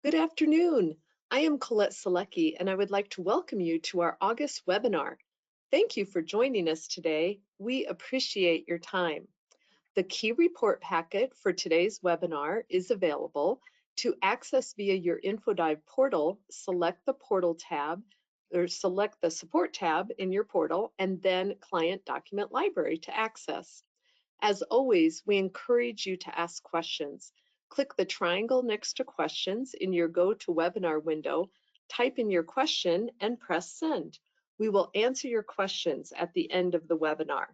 Good afternoon. I am Colette Selecki, and I would like to welcome you to our August webinar. Thank you for joining us today. We appreciate your time. The key report packet for today's webinar is available. To access via your InfoDive portal, select the portal tab or select the support tab in your portal and then Client Document Library to access. As always, we encourage you to ask questions. Click the triangle next to questions in your GoToWebinar window, type in your question, and press send. We will answer your questions at the end of the webinar.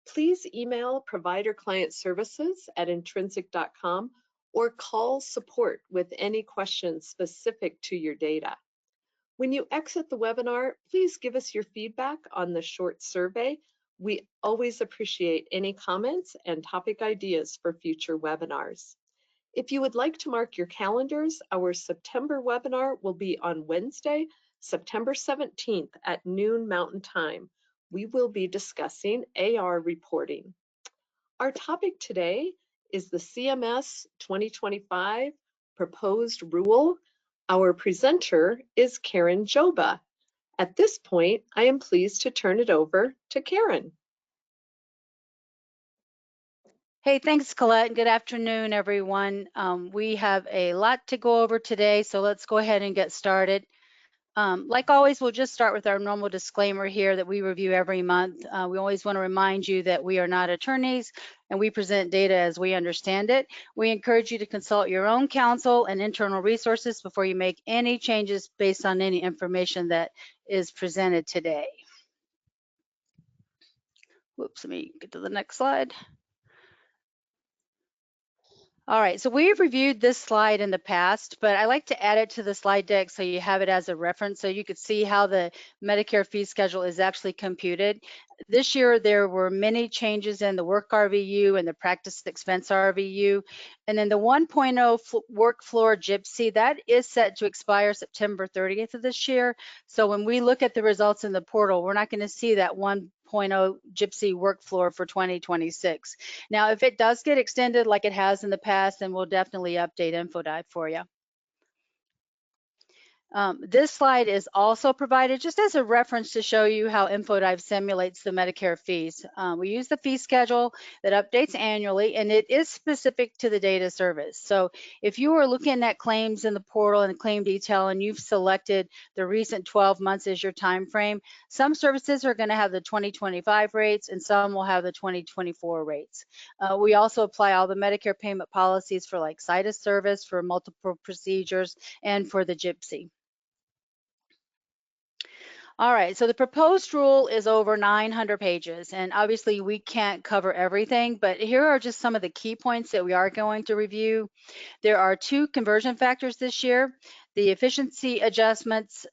Please email Provider Client Services at intrinsic.com or call support with any questions specific to your data. When you exit the webinar, please give us your feedback on the short survey. We always appreciate any comments and topic ideas for future webinars. If you would like to mark your calendars, our September webinar will be on Wednesday, September 17th at noon Mountain Time. We will be discussing AR reporting. Our topic today is the CMS 2025 Proposed Rule. Our presenter is Karen Joba. At this point, I am pleased to turn it over to Karen. Hey, thanks, Colette. Good afternoon, everyone. We have a lot to go over today, so let's go ahead and get started. Like always, we'll just start with our normal disclaimer here that we review every month. We always want to remind you that we are not attorneys and we present data as we understand it. We encourage you to consult your own counsel and internal resources before you make any changes based on any information that is presented today. Whoops, let me get to the next slide. All right, so we've reviewed this slide in the past, but I like to add it to the slide deck so you have it as a reference so you could see how the Medicare fee schedule is actually computed. This year, there were many changes in the work RVU and the practice expense RVU. And then the 1.0 work floor GPCI, that is set to expire September 30th of this year. So when we look at the results in the portal, we're not going to see that 1.0 GPCI work floor for 2026. Now, if it does get extended like it has in the past, then we'll definitely update InfoDive for you. This slide is also provided just as a reference to show you how InfoDive simulates the Medicare fees. We use the fee schedule that updates annually, and it is specific to the data service. So if you are looking at claims in the portal and claim detail and you've selected the recent 12 months as your time frame, some services are going to have the 2025 rates and some will have the 2024 rates. We also apply all the Medicare payment policies for like site of service, for multiple procedures, and for the GPCI. All right, so the proposed rule is over 900 pages, and obviously we can't cover everything, but here are just some of the key points that we are going to review. There are 2 conversion factors this year. The efficiency adjustments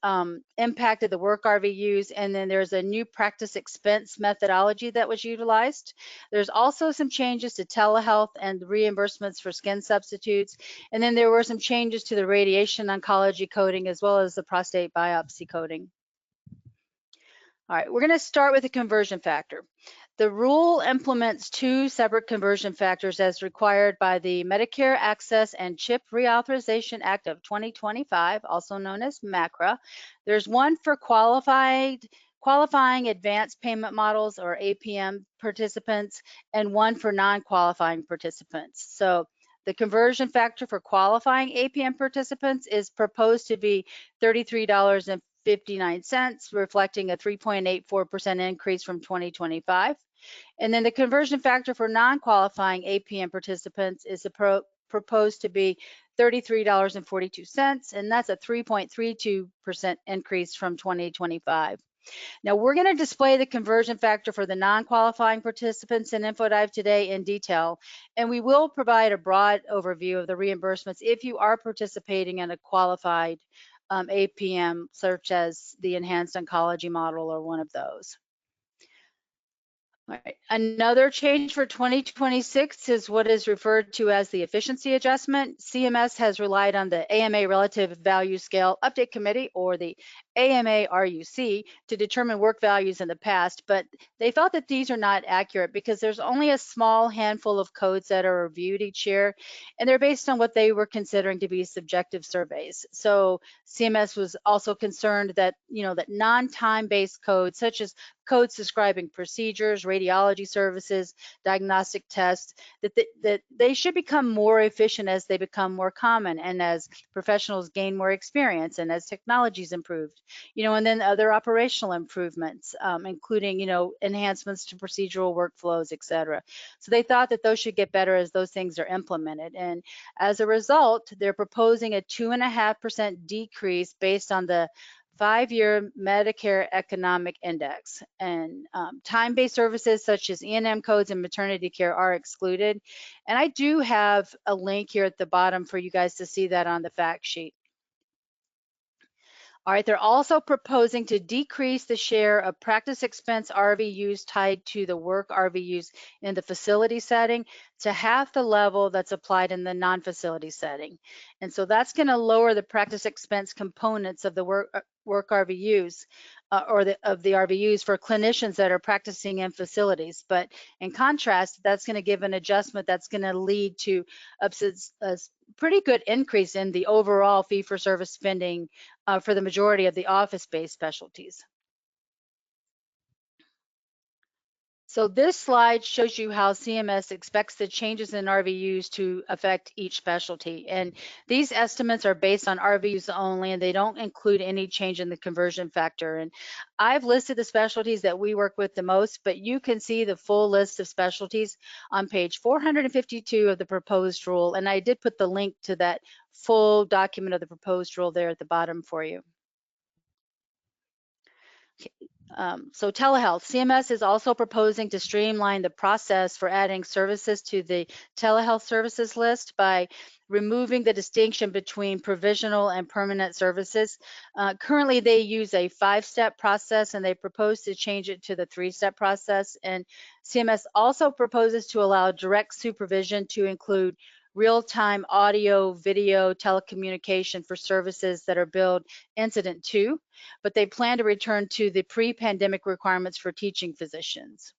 impacted the work RVUs, and then there's a new practice expense methodology that was utilized. There's also some changes to telehealth and reimbursements for skin substitutes, and then there were some changes to the radiation oncology coding as well as the prostate biopsy coding. All right, we're going to start with the conversion factor. The rule implements 2 separate conversion factors as required by the Medicare Access and CHIP Reauthorization Act of 2025, also known as MACRA. There's one for qualifying advanced payment models or APM participants and one for non-qualifying participants. So the conversion factor for qualifying APM participants is proposed to be $33.59, reflecting a 3.84% increase from 2025. And then the conversion factor for non-qualifying APM participants is proposed to be $33.42, and that's a 3.32% increase from 2025. Now we're going to display the conversion factor for the non-qualifying participants in InfoDive today in detail, and we will provide a broad overview of the reimbursements if you are participating in a qualified APM, such as the enhanced oncology model or one of those. All right. Another change for 2026 is what is referred to as the efficiency adjustment. CMS has relied on the AMA Relative Value Scale Update Committee, or the AMA RUC to determine work values in the past, but they thought that these are not accurate because there's only a small handful of codes that are reviewed each year, and they're based on what they were considering to be subjective surveys. So CMS was also concerned that, that non-time-based codes, such as codes describing procedures, radiology services, diagnostic tests, that they should become more efficient as they become more common and as professionals gain more experience and as technologies improved, and then other operational improvements, including, enhancements to procedural workflows, et cetera. So they thought that those should get better as those things are implemented. And as a result, they're proposing a 2.5% decrease based on the 5-year Medicare Economic Index. And time-based services such as E&M codes and maternity care are excluded. And I do have a link here at the bottom for you guys to see that on the fact sheet. All right, they're also proposing to decrease the share of practice expense RVUs tied to the work RVUs in the facility setting to half the level that's applied in the non-facility setting. And so that's going to lower the practice expense components of the work RVUs of the RVUs for clinicians that are practicing in facilities. But in contrast, that's going to give an adjustment that's going to lead to a pretty good increase in the overall fee-for-service spending for the majority of the office-based specialties. So this slide shows you how CMS expects the changes in RVUs to affect each specialty. And these estimates are based on RVUs only, and they don't include any change in the conversion factor. And I've listed the specialties that we work with the most, but you can see the full list of specialties on page 452 of the proposed rule. And I did put the link to that full document of the proposed rule there at the bottom for you. So telehealth, CMS is also proposing to streamline the process for adding services to the telehealth services list by removing the distinction between provisional and permanent services. Currently, they use a 5-step process, and they propose to change it to the 3-step process. And CMS also proposes to allow direct supervision to include real-time audio, video, telecommunication for services that are billed incident to, but they plan to return to the pre-pandemic requirements for teaching physicians.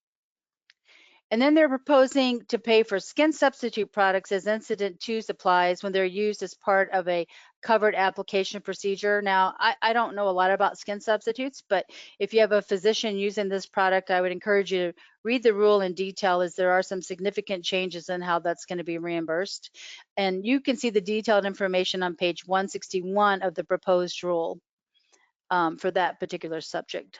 And then they're proposing to pay for skin substitute products as incident to supplies when they're used as part of a covered application procedure. Now, I don't know a lot about skin substitutes, but if you have a physician using this product, I would encourage you to read the rule in detail, as there are some significant changes in how that's going to be reimbursed. And you can see the detailed information on page 161 of the proposed rule for that particular subject.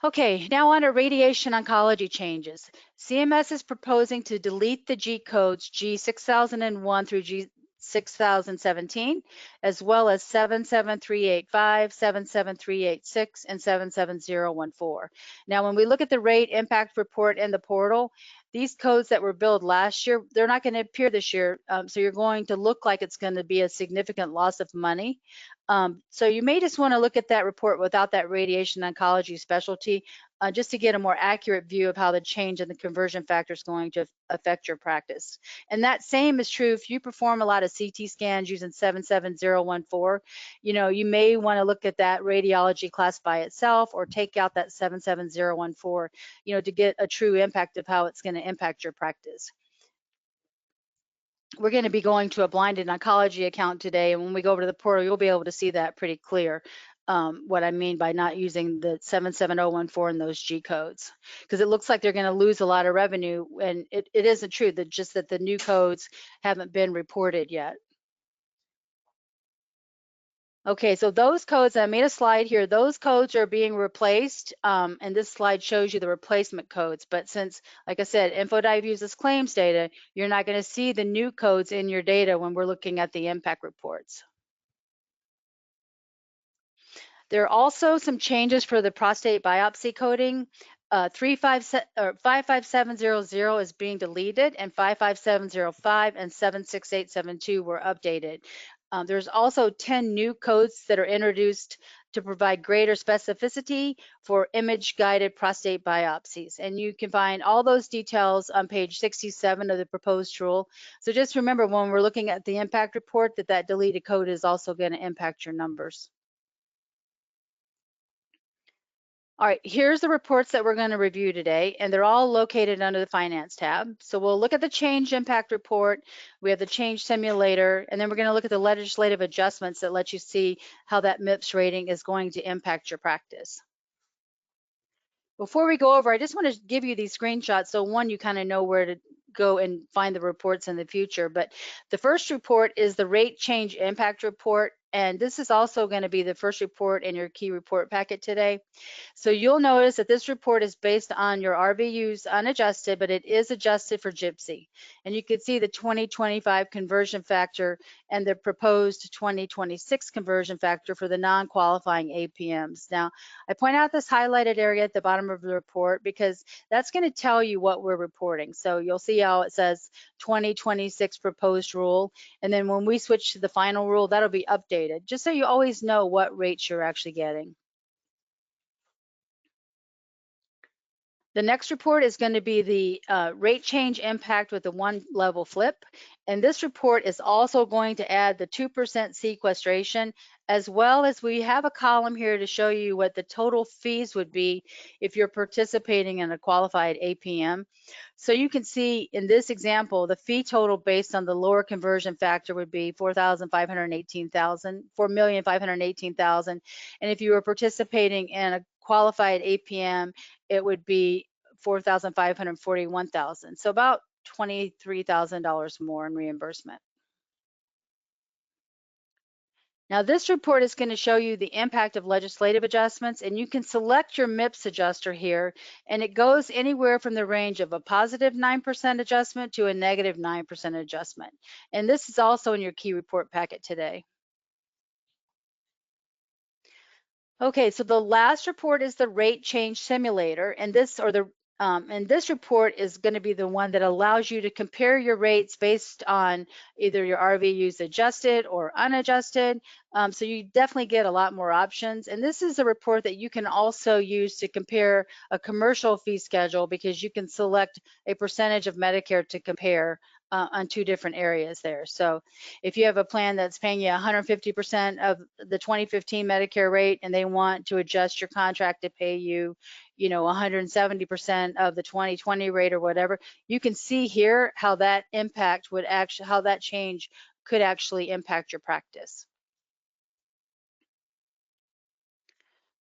Okay, now on to radiation oncology changes. CMS is proposing to delete the G codes G6001 through G6017, as well as 77385, 77386, and 77014. Now, when we look at the rate impact report in the portal, these codes that were billed last year, they're not going to appear this year. So you're going to look like it's going to be a significant loss of money. So you may just want to look at that report without that radiation oncology specialty, just to get a more accurate view of how the change in the conversion factor is going to affect your practice. And that same is true if you perform a lot of CT scans using 77014. You may want to look at that radiology class by itself, or take out that 77014, to get a true impact of how it's going to impact your practice. We're going to be going to a blinded oncology account today, and when we go over to the portal, you'll be able to see that pretty clear, what I mean by not using the 77014 and those G codes, because it looks like they're going to lose a lot of revenue, and it isn't true, that just that the new codes haven't been reported yet. Okay, so those codes, I made a slide here, those codes are being replaced, and this slide shows you the replacement codes. But since, like I said, InfoDive uses claims data, you're not going to see the new codes in your data when we're looking at the impact reports. There are also some changes for the prostate biopsy coding. 55700 is being deleted, and 55705 and 76872 were updated. There's also 10 new codes that are introduced to provide greater specificity for image-guided prostate biopsies. And you can find all those details on page 67 of the proposed rule. So just remember when we're looking at the impact report that that deleted code is also going to impact your numbers. All right, here's the reports that we're going to review today, and they're all located under the Finance tab. So we'll look at the change impact report, we have the change simulator, and then we're going to look at the legislative adjustments that let you see how that MIPS rating is going to impact your practice. Before we go over, I just want to give you these screenshots so one, you kind of know where to go and find the reports in the future. But the first report is the rate change impact report, and this is also going to be the first report in your key report packet today. So you'll notice that this report is based on your RVUs unadjusted, but it is adjusted for GPSI. And you can see the 2025 conversion factor and the proposed 2026 conversion factor for the non-qualifying APMs. Now, I point out this highlighted area at the bottom of the report because that's going to tell you what we're reporting. So you'll see how it says 2026 proposed rule. And then when we switch to the final rule, that'll be updated, just so you always know what rates you're actually getting. The next report is going to be the rate change impact with the one level flip. And this report is also going to add the 2% sequestration, as well as we have a column here to show you what the total fees would be if you're participating in a qualified APM. So you can see in this example, the fee total based on the lower conversion factor would be $4,518,000. And if you were participating in a qualified APM, it would be $4,541,000. So about $23,000 more in reimbursement. Now this report is going to show you the impact of legislative adjustments, and you can select your MIPS adjuster here, and it goes anywhere from the range of a positive 9% adjustment to a negative 9% adjustment. And this is also in your key report packet today. Okay, so the last report is the rate change simulator, and this report is going to be the one that allows you to compare your rates based on either your RVUs adjusted or unadjusted. So you definitely get a lot more options. And this is a report that you can also use to compare a commercial fee schedule, because you can select a percentage of Medicare to compare on two different areas there. So if you have a plan that's paying you 150% of the 2015 Medicare rate and they want to adjust your contract to pay you, 170% of the 2020 rate or whatever, you can see here how that how that change could actually impact your practice.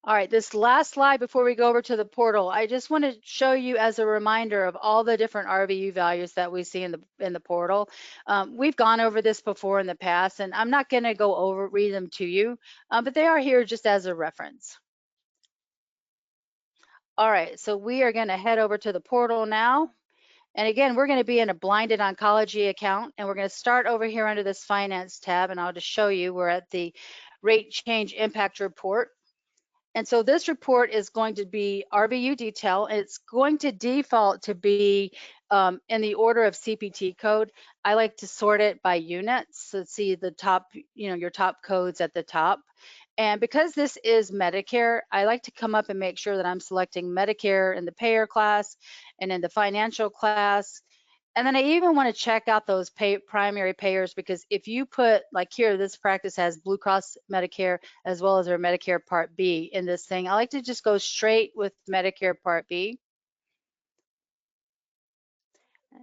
All right, this last slide before we go over to the portal, I just want to show you as a reminder of all the different RVU values that we see in the portal. We've gone over this before in the past, and I'm not going to read them to you, but they are here just as a reference. All right, so we are going to head over to the portal now. And again, we're going to be in a blinded oncology account, and we're going to start over here under this finance tab, and I'll just show you we're at the rate change impact report. And so this report is going to be RVU detail. It's going to default to be in the order of CPT code. I like to sort it by units. So see the top, your top codes at the top. And because this is Medicare, I like to come up and make sure that I'm selecting Medicare in the payer class and in the financial class. And then I even want to check out those primary payers, because if you put, like here, this practice has Blue Cross Medicare as well as their Medicare Part B in this thing. I like to just go straight with Medicare Part B.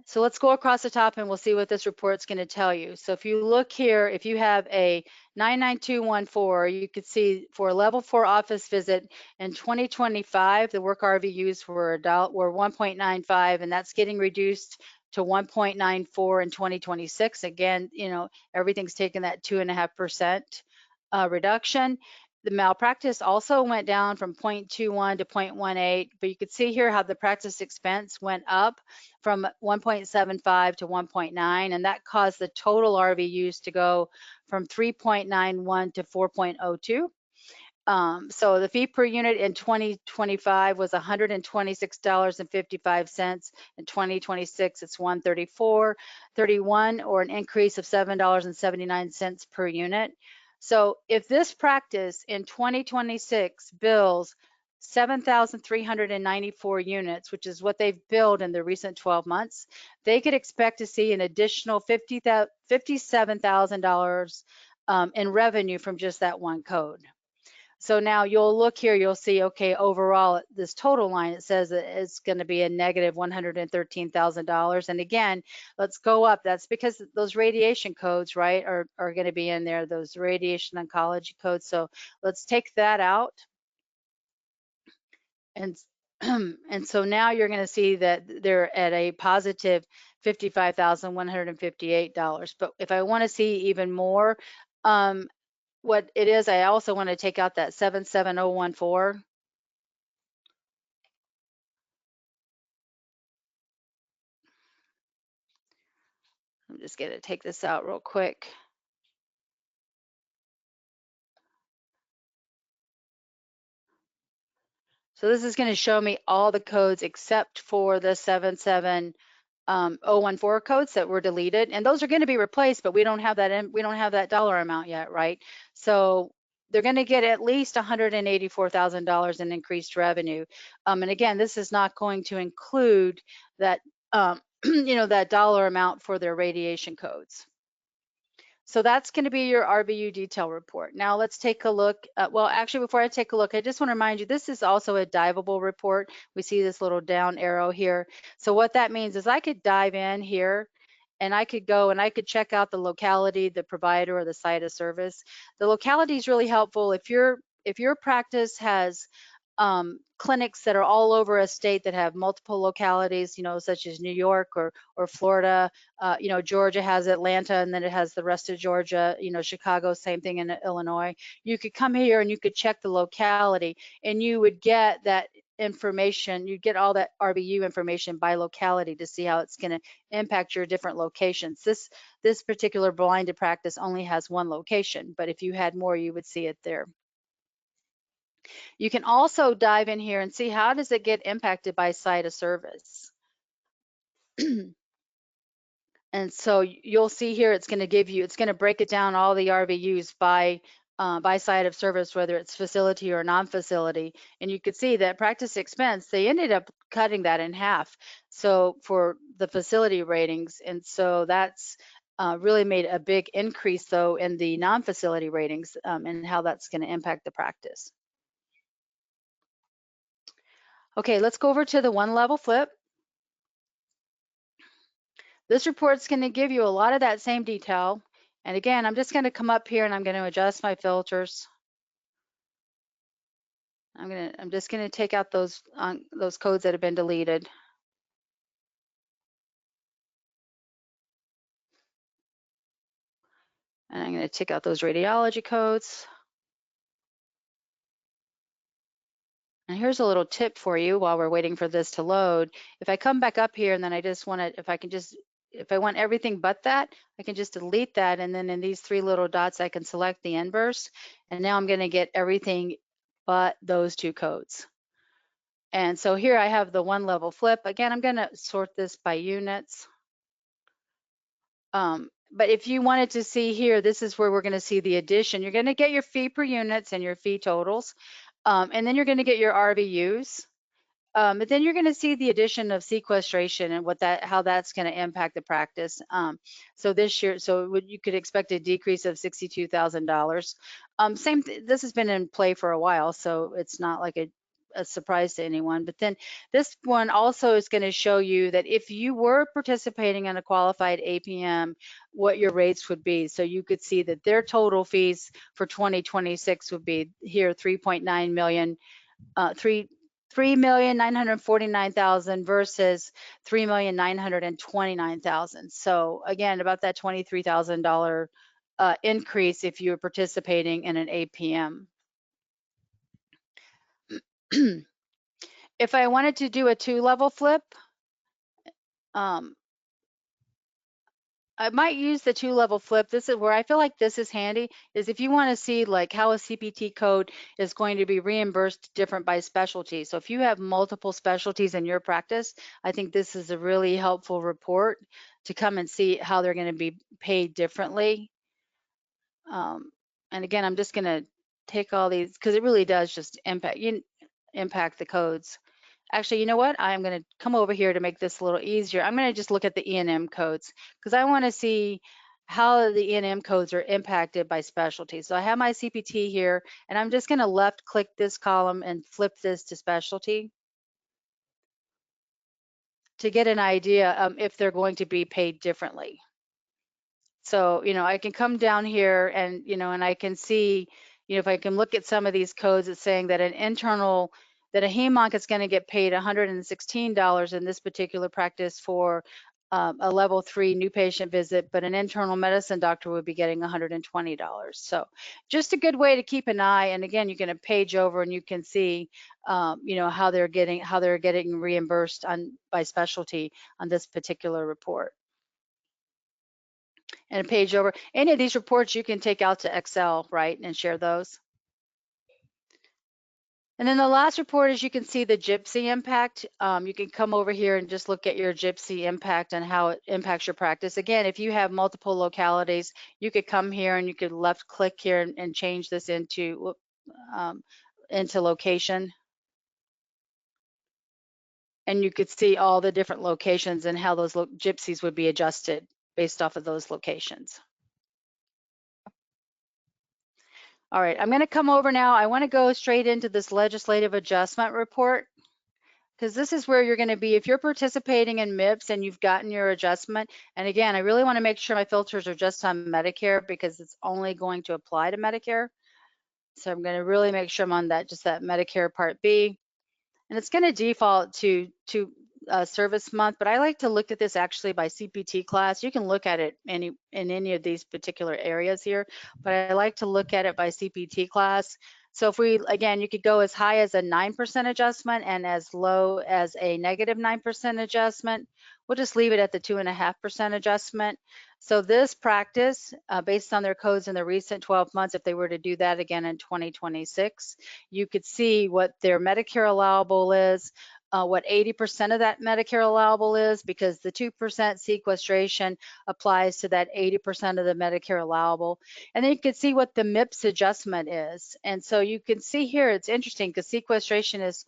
So let's go across the top and we'll see what this report's going to tell you. So if you look here, if you have a 99214, you could see for a level 4 office visit in 2025, the work RVUs were 1.95, and that's getting reduced to 1.94 in 2026. Again, everything's taken that 2.5% reduction. The malpractice also went down from 0.21 to 0.18, but you could see here how the practice expense went up from 1.75 to 1.9, and that caused the total RVUs to go from 3.91 to 4.02. So the fee per unit in 2025 was $126.55. In 2026, it's $134.31, or an increase of $7.79 per unit. So if this practice in 2026 bills 7,394 units, which is what they've billed in the recent 12 months, they could expect to see an additional $57,000 in revenue from just that one code. So now you'll look here, you'll see, okay, overall, this total line, it says that it's going to be a negative $113,000. And again, let's go up. That's because those radiation codes, right, are going to be in there, those radiation oncology codes. So let's take that out. And, and so now you're going to see that they're at a positive $55,158. But if I want to see even more, what it is, I also want to take out that 77014. I'm just going to take this out real quick. So this is going to show me all the codes except for the 77014 codes that were deleted, and those are going to be replaced, but we don't have that dollar amount yet, right? So they're going to get at least $184,000 in increased revenue. And again, this is not going to include that that dollar amount for their radiation codes. So that's going to be your RVU detail report. Now let's take a look. Well, actually, before I take a look, I just want to remind you, this is also a diveable report. We see this little down arrow here. So what that means is I could dive in here and I could go and I could check out the locality, the provider, or the site of service. The locality is really helpful if your practice has clinics that are all over a state that have multiple localities, such as New York or Florida. Georgia has Atlanta, and then it has the rest of Georgia. Chicago, same thing in Illinois. You could come here and you could check the locality, and you would get that information. You get all that RVU information by locality to see how it's going to impact your different locations. This particular blinded practice only has one location, but if you had more, you would see it there. You can also dive in here and see how does it get impacted by site of service. And so you'll see here it's going to break it down all the RVUs by site of service, whether it's facility or non-facility. And you could see that practice expense, they ended up cutting that in half. So for the facility ratings, and so that's really made a big increase though in the non-facility ratings and how that's going to impact the practice. Okay, let's go over to the one level flip. This report's going to give you a lot of that same detail. And again, I'm just going to come up here and I'm going to adjust my filters. I'm just going to take out those codes that have been deleted. And I'm going to take out those radiology codes. And here's a little tip for you while we're waiting for this to load. If I come back up here and then I just want to, if I want everything but that, I can just delete that. And then in these three little dots, I can select the inverse. And now I'm going to get everything but those two codes. And so here I have the one level flip. Again, I'm going to sort this by units. But if you wanted to see here, this is where we're going to see the addition. You're going to get your fee per units and your fee totals. And then you're going to get your RVUs. But then you're going to see the addition of sequestration and how that's going to impact the practice. So this year, you could expect a decrease of $62,000. This has been in play for a while, so it's not like a surprise to anyone. But then this one also is going to show you that if you were participating in a qualified APM, what your rates would be. So you could see that their total fees for 2026 would be here 3.9 million, 3,949,000 versus 3,929,000. So again, about that $23,000 increase if you were participating in an APM. If I wanted to do a two-level flip, I might use the two-level flip. This is where I feel like this is handy, is if you want to see like how a CPT code is going to be reimbursed different by specialty. So if you have multiple specialties in your practice, I think this is a really helpful report to come and see how they're going to be paid differently. And again, I'm just going to take all these because it really does just impact the codes. Actually, you know what? I'm going to come over here to make this a little easier. I'm going to just look at the E&M codes because I want to see how the E&M codes are impacted by specialty. So I have my CPT here, and I'm just going to left click this column and flip this to specialty to get an idea if they're going to be paid differently. So, I can come down here and, and I can see, if I can look at some of these codes, it's saying that that a HEMONC is going to get paid $116 in this particular practice for a level 3 new patient visit, but an internal medicine doctor would be getting $120. So just a good way to keep an eye. And again, you can page over and you can see, how they're getting reimbursed by specialty on this particular report. And a page over. Any of these reports you can take out to Excel, right, and share those. And then the last report is you can see the GPSI impact. You can come over here and just look at your GPSI impact and how it impacts your practice. Again, if you have multiple localities, you could come here and you could left click here and change this into location. And you could see all the different locations and how those GPSIs would be adjusted based off of those locations. All right, I'm going to come over now. I want to go straight into this legislative adjustment report because this is where you're going to be if you're participating in MIPS and you've gotten your adjustment. And again, I really want to make sure my filters are just on Medicare because it's only going to apply to Medicare. So I'm going to really make sure I'm on that Medicare Part B. And it's going to default to service month, but I like to look at this actually by CPT class. You can look at it in any of these particular areas here, but I like to look at it by CPT class. So if again, you could go as high as a 9% adjustment and as low as a negative 9% adjustment. We'll just leave it at the 2.5% adjustment. So this practice, based on their codes in the recent 12 months, if they were to do that again in 2026, you could see what their Medicare allowable is, what 80% of that Medicare allowable is, because the 2% sequestration applies to that 80% of the Medicare allowable. And then you can see what the MIPS adjustment is. And so you can see here, it's interesting because sequestration is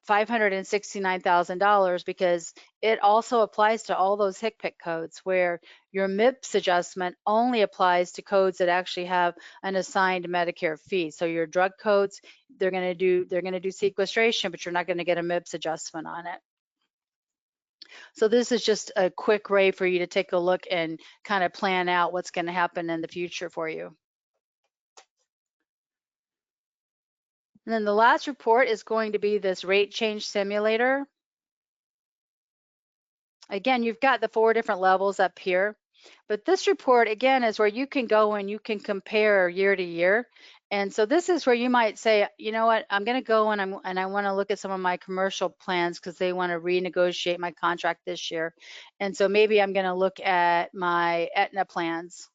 $569,000 because it also applies to all those HCPCS codes where your MIPS adjustment only applies to codes that actually have an assigned Medicare fee. So your drug codes, they're going to do sequestration, but you're not going to get a MIPS adjustment on it. So this is just a quick way for you to take a look and kind of plan out what's going to happen in the future for you. And then the last report is going to be this rate change simulator. Again, you've got the 4 different levels up here, but this report again is where you can go and you can compare year to year. And so this is where you might say, you know what, I'm going to go and I want to look at some of my commercial plans because they want to renegotiate my contract this year. And so maybe I'm going to look at my Aetna plans.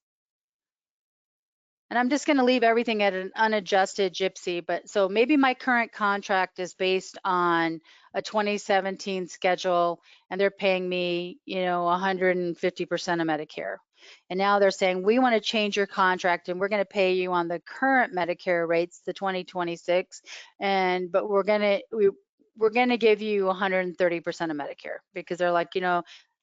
And I'm just going to leave everything at an unadjusted GPSI, but so maybe my current contract is based on a 2017 schedule and they're paying me, 150% of Medicare. And now they're saying, we want to change your contract and we're going to pay you on the current Medicare rates, the 2026, but we're going to give you 130% of Medicare because they're like,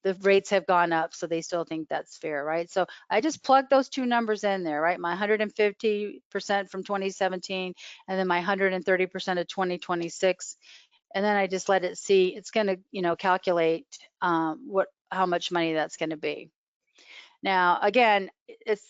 the rates have gone up, so they still think that's fair, right? So I just plug those 2 numbers in there, right? My 150% from 2017 and then my 130% of 2026. And then I just let it see, it's gonna, calculate how much money that's gonna be. Now, again,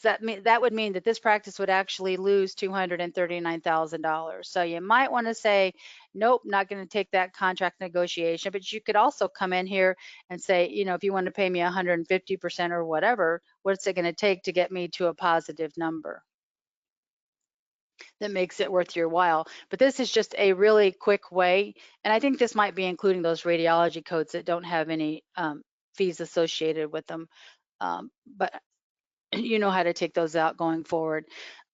that would mean that this practice would actually lose $239,000. So you might want to say, nope, not going to take that contract negotiation. But you could also come in here and say, if you want to pay me 150% or whatever, what's it going to take to get me to a positive number that makes it worth your while? But this is just a really quick way. And I think this might be including those radiology codes that don't have any fees associated with them. But you know how to take those out going forward.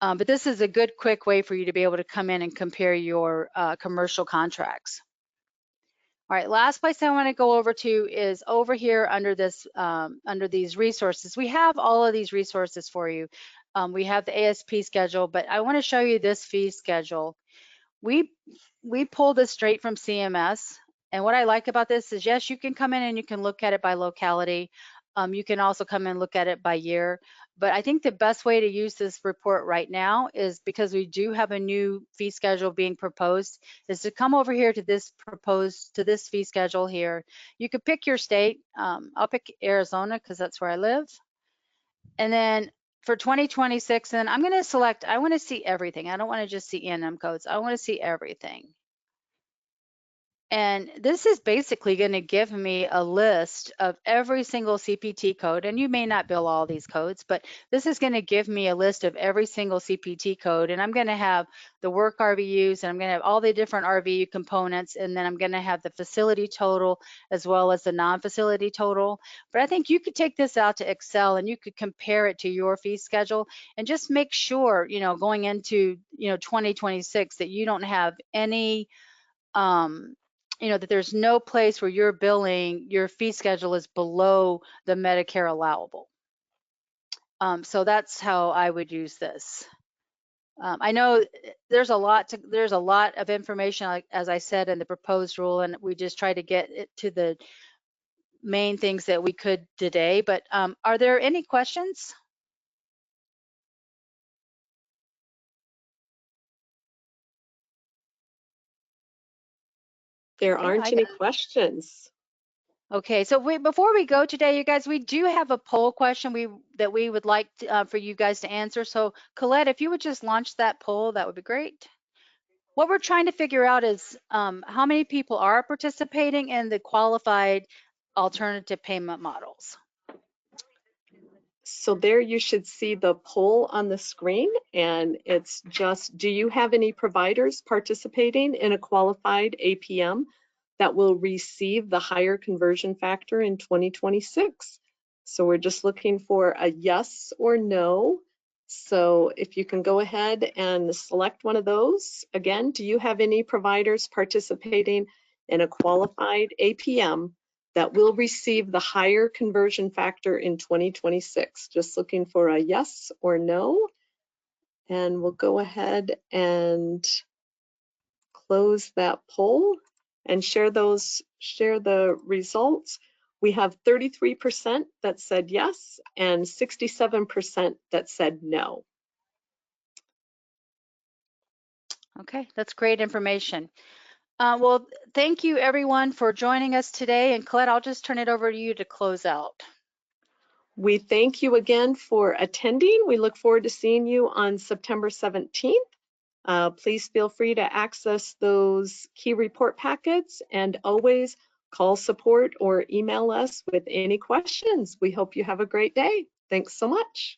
But this is a good quick way for you to be able to come in and compare your commercial contracts. All right, last place I want to go over to is over here under this under these resources. We have all of these resources for you. We have the ASP schedule, but I want to show you this fee schedule. We pulled this straight from CMS, and what I like about this is, yes, you can come in and you can look at it by locality. You can also come in and look at it by year, but I think the best way to use this report right now is, because we do have a new fee schedule being proposed, is to come over here to this fee schedule here. You could pick your state. I'll pick Arizona because that's where I live. And then for 2026, and I'm going to select, I want to see everything. I don't want to just see NM codes. I want to see everything. And this is basically going to give me a list of every single CPT code. And you may not bill all these codes, but this is going to give me a list of every single CPT code. And I'm going to have the work RVUs, and I'm going to have all the different RVU components. And then I'm going to have the facility total as well as the non-facility total. But I think you could take this out to Excel and you could compare it to your fee schedule and just make sure, going into, 2026, that you don't have any, that there's no place where you're billing, your fee schedule is below the Medicare allowable. So that's how I would use this. I know there's a lot of information, like, as I said, in the proposed rule, and we just try to get it to the main things that we could today. But are there any questions? There Okay, aren't any questions. Okay, so before we go today, you guys, we do have a poll question that we would like for you guys to answer. So Colette, if you would just launch that poll, that would be great. What we're trying to figure out is how many people are participating in the qualified alternative payment models. So there you should see the poll on the screen, and it's just, do you have any providers participating in a qualified APM that will receive the higher conversion factor in 2026? So we're just looking for a yes or no. So if you can go ahead and select one of those. Again, do you have any providers participating in a qualified APM that will receive the higher conversion factor in 2026? Just looking for a yes or no. And we'll go ahead and close that poll and share the results. We have 33% that said yes and 67% that said no. Okay, that's great information. Well, thank you everyone for joining us today. And Colette, I'll just turn it over to you to close out. We thank you again for attending. We look forward to seeing you on September 17th. Please feel free to access those key report packets, and always call support or email us with any questions. We hope you have a great day. Thanks so much.